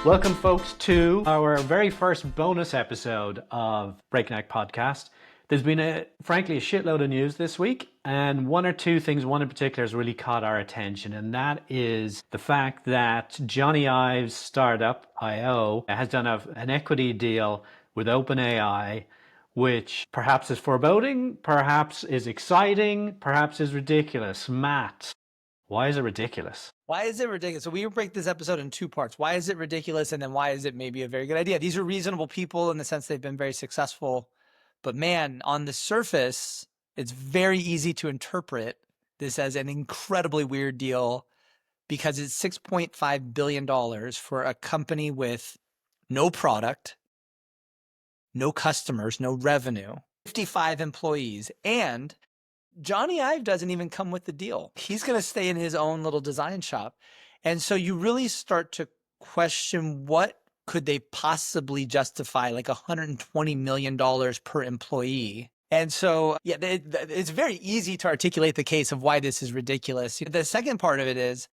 Welcome, folks, to our very first bonus episode of Breakneck Podcast. There's been, frankly, a shitload of news this week, and one or two things, one in particular, has really caught our attention, and that is the fact that Jony Ive's startup, IO, has done an equity deal with OpenAI, which perhaps is foreboding, perhaps is exciting, perhaps is ridiculous. Matt, why is it ridiculous? Why is it ridiculous? So we break this episode in two parts. Why is it ridiculous? And then why is it maybe a very good idea? These are reasonable people in the sense they've been very successful. But man, on the surface, it's very easy to interpret this as an incredibly weird deal because it's $6.5 billion for a company with no product, no customers, no revenue, 55 employees, and Jony Ive doesn't even come with the deal. He's going to stay in his own little design shop. And so you really start to question, what could they possibly justify like $120 million per employee? And so, yeah, it's very easy to articulate the case of why this is ridiculous. The second part of it is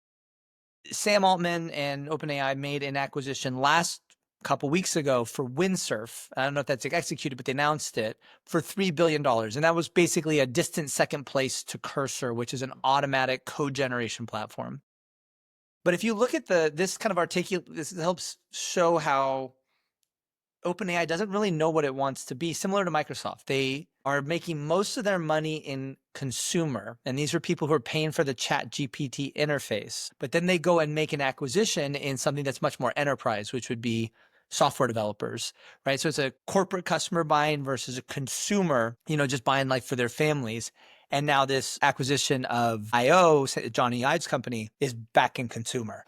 Sam Altman and OpenAI made an acquisition last couple weeks ago for Windsurf. I don't know if that's executed, but they announced it for $3 billion. And that was basically a distant second place to Cursor, which is an automatic code generation platform. But if you look at this kind of this helps show how OpenAI doesn't really know what it wants to be, similar to Microsoft. They are making most of their money in consumer, and these are people who are paying for the ChatGPT interface. But then they go and make an acquisition in something that's much more enterprise, which would be software developers, right? So it's a corporate customer buying versus a consumer, just buying like for their families. And now this acquisition of IO, Jony Ive's company, is back in consumer.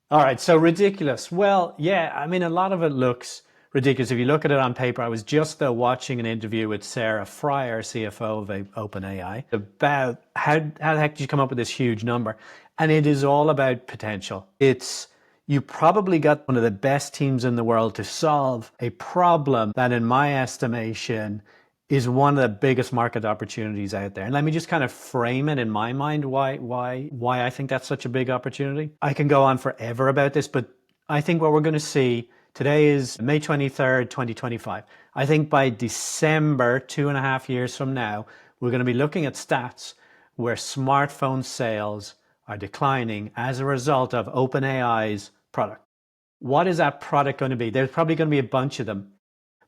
All right, so ridiculous. Well, yeah, I mean, a lot of it looks ridiculous. If you look at it on paper, I was just watching an interview with Sarah Fryer, CFO of OpenAI, about how the heck did you come up with this huge number? And it is all about potential. You probably got one of the best teams in the world to solve a problem that, in my estimation, is one of the biggest market opportunities out there. And let me just kind of frame it in my mind why I think that's such a big opportunity. I can go on forever about this, but I think what we're going to see today is May 23rd, 2025. I think by December, 2.5 years from now, we're going to be looking at stats where smartphone sales are declining as a result of OpenAI's product. What is that product going to be? There's probably going to be a bunch of them,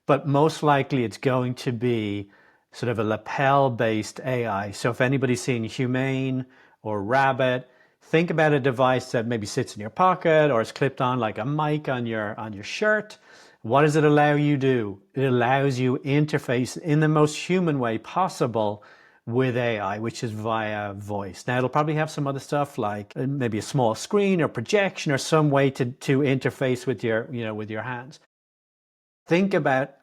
but most likely it's going to be sort of a lapel-based AI. So if anybody's seen Humane or Rabbit, think about a device that maybe sits in your pocket or is clipped on like a mic on your shirt. What does it allow you to do? It allows you interface in the most human way possible with AI, which is via voice. Now, it'll probably have some other stuff like maybe a small screen or projection or some way to interface with your hands. Think about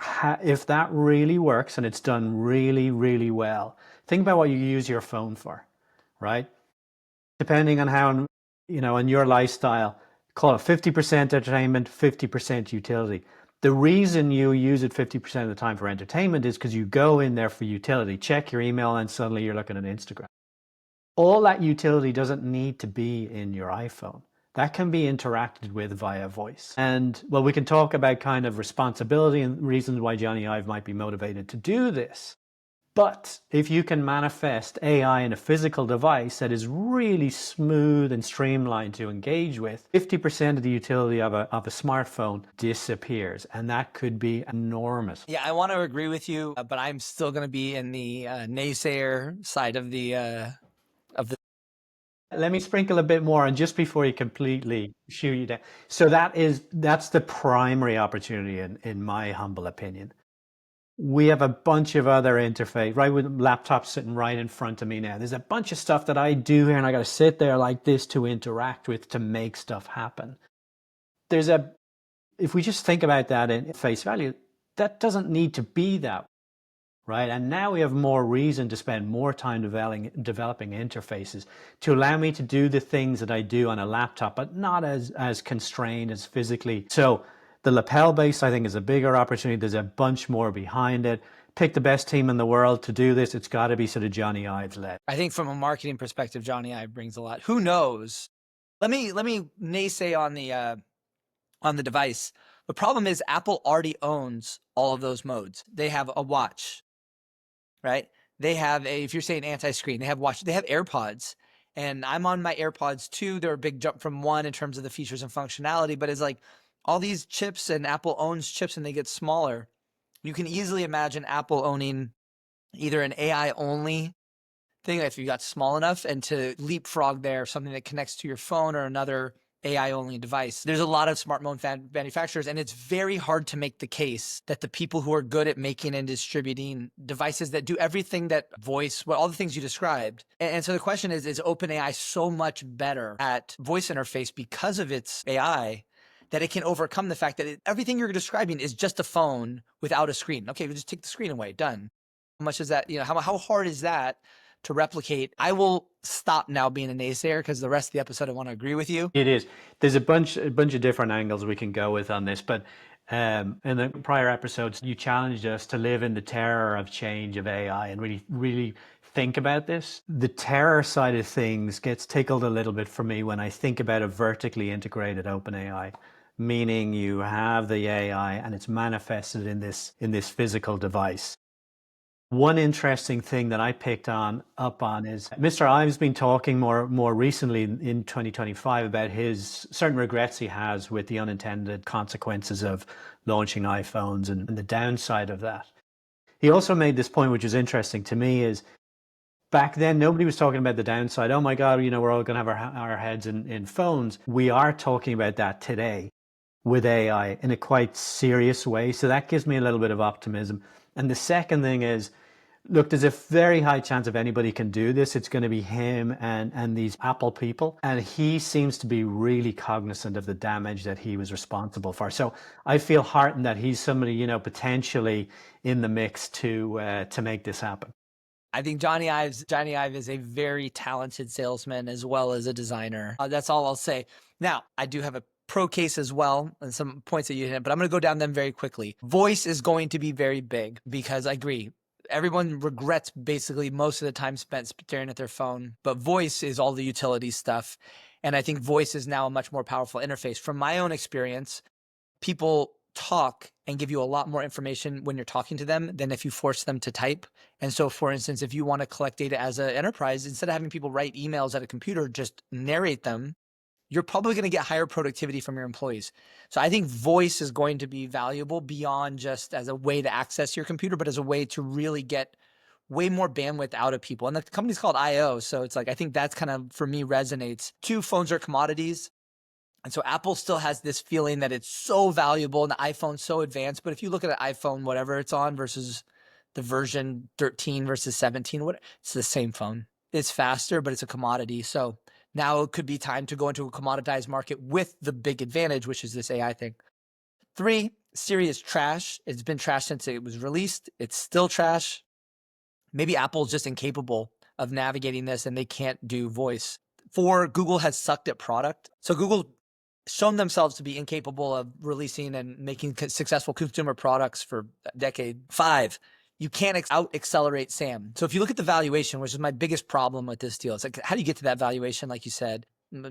if that really works and it's done really, really well. Think about what you use your phone for, right? Depending on how, on your lifestyle, call it 50% entertainment, 50% utility. The reason you use it 50% of the time for entertainment is because you go in there for utility, check your email, and suddenly you're looking at Instagram. All that utility doesn't need to be in your iPhone. That can be interacted with via voice. And well, we can talk about kind of responsibility and reasons why Jony Ive might be motivated to do this. But if you can manifest AI in a physical device that is really smooth and streamlined to engage with, 50% of the utility of a smartphone disappears. And that could be enormous. Yeah, I want to agree with you, but I'm still going to be in the naysayer side of the. Let me sprinkle a bit more on just before you completely shoot you down. So that's the primary opportunity in my humble opinion. We have a bunch of other interface, right, with laptops sitting right in front of me now. There's a bunch of stuff that I do here and I got to sit there like this to interact with, to make stuff happen. If we just think about that in face value, that doesn't need to be that, right? And now we have more reason to spend more time developing interfaces to allow me to do the things that I do on a laptop, but not as constrained as physically. So the lapel base, I think, is a bigger opportunity. There's a bunch more behind it. Pick the best team in the world to do this. It's got to be sort of Jony Ive's led. I think from a marketing perspective, Jony Ive brings a lot. Who knows? Let me naysay on the on the device. The problem is Apple already owns all of those modes. They have a watch, right? They have if you're saying anti-screen, they have watch, they have AirPods. And I'm on my AirPods too. They're a big jump from one in terms of the features and functionality, but it's like all these chips, and Apple owns chips and they get smaller. You can easily imagine Apple owning either an AI only thing if you got small enough, and to leapfrog there, something that connects to your phone or another AI only device. There's a lot of smartphone manufacturers, and it's very hard to make the case that the people who are good at making and distributing devices that do everything that voice, well, all the things you described. And so the question is OpenAI so much better at voice interface because of its AI that it can overcome the fact that everything you're describing is just a phone without a screen? Okay, we just take the screen away, done. How much is that, how hard is that to replicate? I will stop now being a naysayer because the rest of the episode I want to agree with you. It is. There's a bunch of different angles we can go with on this, but in the prior episodes, you challenged us to live in the terror of change of AI and really think about this. The terror side of things gets tickled a little bit for me when I think about a vertically integrated OpenAI, meaning you have the AI and it's manifested in this physical device. One interesting thing that I picked up on is Mr. Ive's been talking more recently in 2025 about his certain regrets he has with the unintended consequences of launching iPhones and the downside of that. He also made this point, which is interesting to me, is back then nobody was talking about the downside. Oh my God, we're all going to have our heads in phones. We are talking about that today with AI in a quite serious way. So that gives me a little bit of optimism. And the second thing is, look, there's a very high chance if anybody can do this, it's going to be him and these Apple people. And he seems to be really cognizant of the damage that he was responsible for. So I feel heartened that he's somebody, potentially in the mix to make this happen. I think Jony Ive is a very talented salesman as well as a designer. That's all I'll say. Now, I do have a pro case as well and some points that you hit, but I'm going to go down them very quickly. Voice is going to be very big because I agree. Everyone regrets basically most of the time spent staring at their phone, but voice is all the utility stuff. And I think voice is now a much more powerful interface. From my own experience, people talk and give you a lot more information when you're talking to them than if you force them to type. And so, for instance, if you want to collect data as an enterprise, instead of having people write emails at a computer, just narrate them, you're probably going to get higher productivity from your employees. So I think voice is going to be valuable beyond just as a way to access your computer, but as a way to really get way more bandwidth out of people. And the company's called IO. So it's like, I think that's kind of, for me, resonates. Two, phones are commodities. And so Apple still has this feeling that it's so valuable and the iPhone's so advanced. But if you look at an iPhone, whatever it's on versus the version 13 versus 17, it's the same phone. It's faster, but it's a commodity. So now it could be time to go into a commoditized market with the big advantage, which is this AI thing. Three, Siri is trash. It's been trash since it was released. It's still trash. Maybe Apple's just incapable of navigating this and they can't do voice. Four, Google has sucked at product. So Google shown themselves to be incapable of releasing and making successful consumer products for a decade. Five, you can't out-accelerate Sam. So if you look at the valuation, which is my biggest problem with this deal, it's like, how do you get to that valuation? Like you said,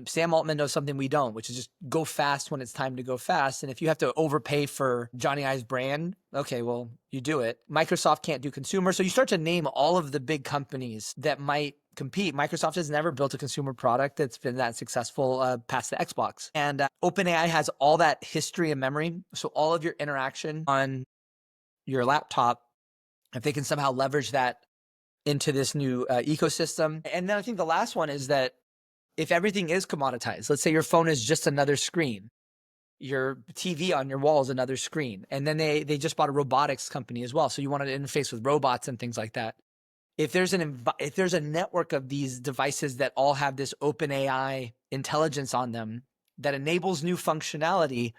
Sam Altman knows something we don't, which is just go fast when it's time to go fast. And if you have to overpay for Jony Ive's brand, okay, well, you do it. Microsoft can't do consumer. So you start to name all of the big companies that might compete. Microsoft has never built a consumer product that's been that successful past the Xbox. And OpenAI has all that history and memory. So all of your interaction on your laptop, if they can somehow leverage that into this new ecosystem. And then I think the last one is that if everything is commoditized, let's say your phone is just another screen, your TV on your wall is another screen, and then they just bought a robotics company as well. So you want to interface with robots and things like that. If there's a network of these devices that all have this OpenAI intelligence on them that enables new functionality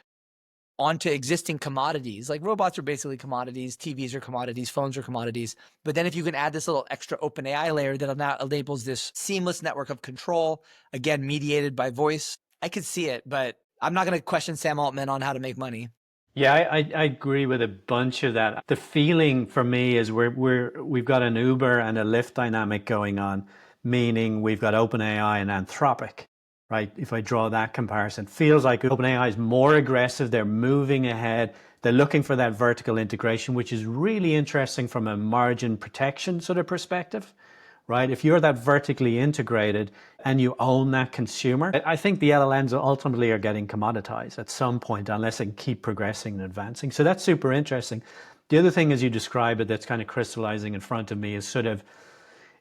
onto existing commodities, like robots are basically commodities, TVs are commodities, phones are commodities. But then if you can add this little extra OpenAI layer that now enables this seamless network of control, again, mediated by voice, I could see it, but I'm not going to question Sam Altman on how to make money. Yeah, I agree with a bunch of that. The feeling for me is we've got an Uber and a Lyft dynamic going on, meaning we've got OpenAI and Anthropic, right? If I draw that comparison, feels like OpenAI is more aggressive. They're moving ahead. They're looking for that vertical integration, which is really interesting from a margin protection sort of perspective, right? If you're that vertically integrated and you own that consumer, I think the LLMs ultimately are getting commoditized at some point unless they keep progressing and advancing. So that's super interesting. The other thing, as you describe it, that's kind of crystallizing in front of me is sort of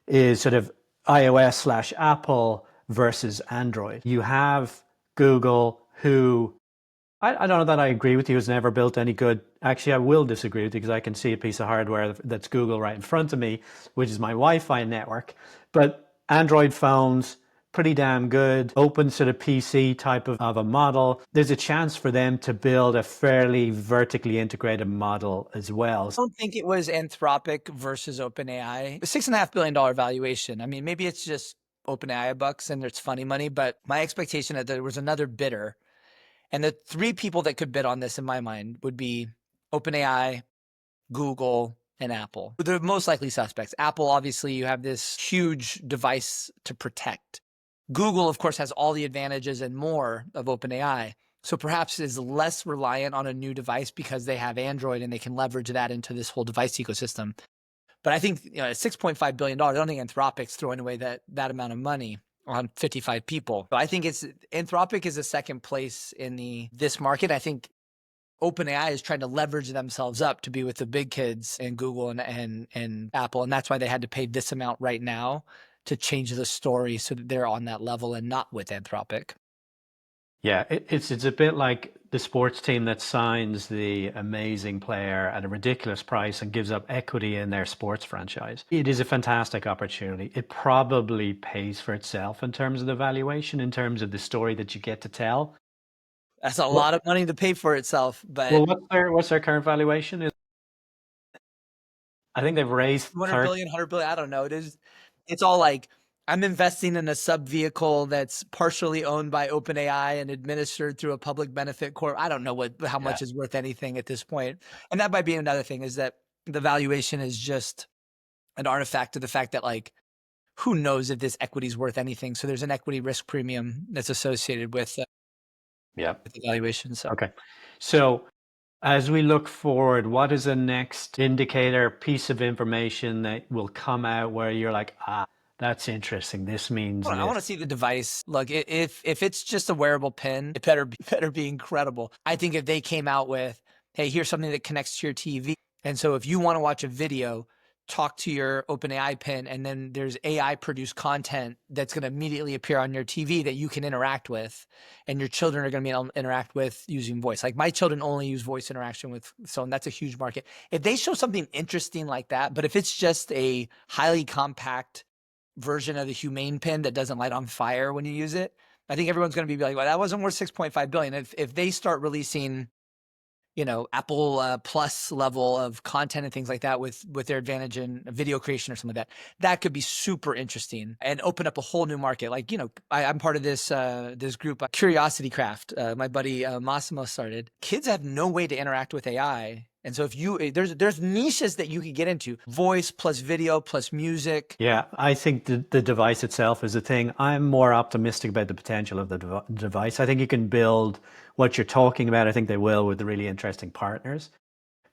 iOS slash Apple versus Android. You have Google, who I don't know that I agree with you, has never built any good. Actually, I will disagree with you because I can see a piece of hardware that's Google right in front of me, which is my Wi-Fi network. But Android phones, pretty damn good. Open sort of PC type of a model. There's a chance for them to build a fairly vertically integrated model as well. I don't think it was Anthropic versus OpenAI. The $6.5 billion valuation. I mean, maybe it's just OpenAI bucks and it's funny money, but my expectation that there was another bidder. And the three people that could bid on this in my mind would be OpenAI, Google, and Apple. The most likely suspects. Apple, obviously, you have this huge device to protect. Google, of course, has all the advantages and more of OpenAI. So perhaps is less reliant on a new device because they have Android and they can leverage that into this whole device ecosystem. But I think at $6.5 billion, I don't think Anthropic's throwing away that amount of money on 55 people. So I think Anthropic is a second place in this market. I think OpenAI is trying to leverage themselves up to be with the big kids and Google and Apple. And that's why they had to pay this amount right now to change the story so that they're on that level and not with Anthropic. Yeah, it's a bit like the sports team that signs the amazing player at a ridiculous price and gives up equity in their sports franchise. It is a fantastic opportunity. It probably pays for itself in terms of the valuation, in terms of the story that you get to tell. That's a Well, lot of money to pay for itself, well, but what's their current valuation? I think they've raised 200 30. billion, 100 billion, I don't know. It's all like I'm investing in a sub vehicle that's partially owned by OpenAI and administered through a public benefit corp. I don't know how Yeah, much is worth anything at this point. And that might be another thing, is that the valuation is just an artifact of the fact that, like, who knows if this equity is worth anything. So there's an equity risk premium that's associated with yeah. the valuation. So Okay. So as we look forward, what is the next indicator, piece of information that will come out where you're like, that's interesting. This means I want to this. see the device. Look, if it's just a wearable pin, it better be incredible. I think if they came out with, hey, here's something that connects to your TV, and so if you want to watch a video, talk to your OpenAI pin, and then there's AI produced content that's going to immediately appear on your TV that you can interact with, and your children are going to be able to interact with using voice. Like, my children only use voice interaction with, so that's a huge market. If they show something interesting like that, but if it's just a highly compact version of the humane pin that doesn't light on fire when you use it, I think everyone's going to be like, well, that wasn't worth 6.5 billion. If they start releasing, Apple Plus level of content and things like that with their advantage in video creation or something like that, that could be super interesting and open up a whole new market. Like, I'm part of this group, Curiosity Craft. My buddy Massimo started. Kids have no way to interact with AI. And so there's niches that you could get into: voice plus video plus music. Yeah, I think the device itself is a thing. I'm more optimistic about the potential of the device. I think you can build what you're talking about. I think they will with the really interesting partners.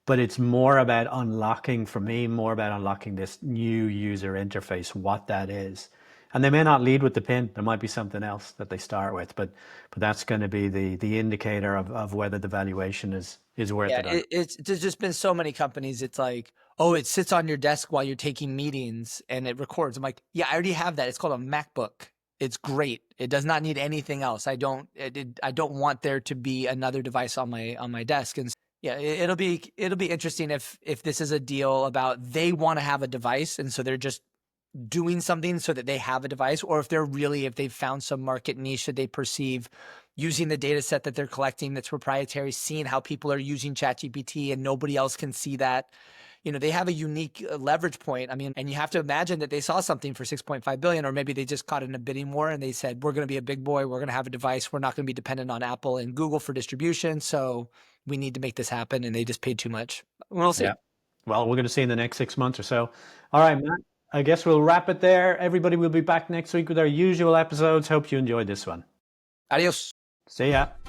But it's more about unlocking, for me, more about unlocking this new user interface, what that is. And they may not lead with the pin. There might be something else that they start with, but that's going to be the indicator of whether the valuation is worth Yeah, it or not. there's just been so many companies. It's like, oh, it sits on your desk while you're taking meetings and it records. I'm like, yeah, I already have that. It's called a MacBook. It's great. It does not need anything else. I don't want there to be another device on my desk. And yeah, it'll be interesting if this is a deal about they want to have a device and so they're just doing something so that they have a device, or if they've found some market niche that they perceive, using the data set that they're collecting that's proprietary, seeing how people are using ChatGPT and nobody else can see that. They have a unique leverage point. I mean, and you have to imagine that they saw something for 6.5 billion, or maybe they just caught in a bidding war and they said, we're going to be a big boy. We're going to have a device. We're not going to be dependent on Apple and Google for distribution. So we need to make this happen. And they just paid too much. We'll see. Yeah. Well, we're going to see in the next 6 months or so. All right, Matt. I guess we'll wrap it there. Everybody will be back next week with our usual episodes. Hope you enjoyed this one. Adios. See ya.